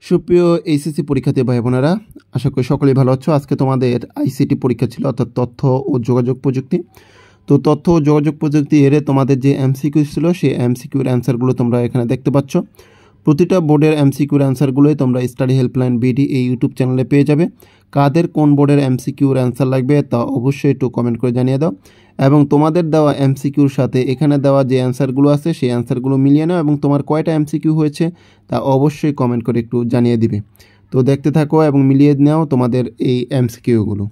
সুপ্রিয় এইচএসসি পরীক্ষার্থী ভাই বোনেরা, আশা করি সকলেই ভালো আছো। আজকে তোমাদের আইসিটি পরীক্ষা ছিল, অর্থাৎ তথ্য ও যোগাযোগ প্রযুক্তি। তো তথ্য ও যোগাযোগ প্রযুক্তি এর তোমাদের যে এমসিকিউ ছিল সেই এমসিকিউর অ্যান্সারগুলো তোমরা এখানে দেখতে পাচ্ছ। প্রতিটা বোর্ডের এমসিকিউর অ্যান্সারগুলোই তোমরা স্টাডি হেল্পলাইন বিডি এই ইউটিউব চ্যানেলে পেয়ে যাবে। কাদের কোন বোর্ডের এমসিকিউর অ্যান্সার লাগবে তা অবশ্যই একটু কমেন্ট করে জানিয়ে দাও, এবং তোমাদের দেওয়া এমসিকিউর সাথে এখানে দেওয়া যে অ্যান্সারগুলো আছে সেই অ্যান্সারগুলো মিলিয়ে নাও, এবং তোমার কয়টা এমসিকিউ হয়েছে তা অবশ্যই কমেন্ট করে একটু জানিয়ে দিবে। তো দেখতে থাকো এবং মিলিয়ে নাও তোমাদের এই এমসিকিউগুলো।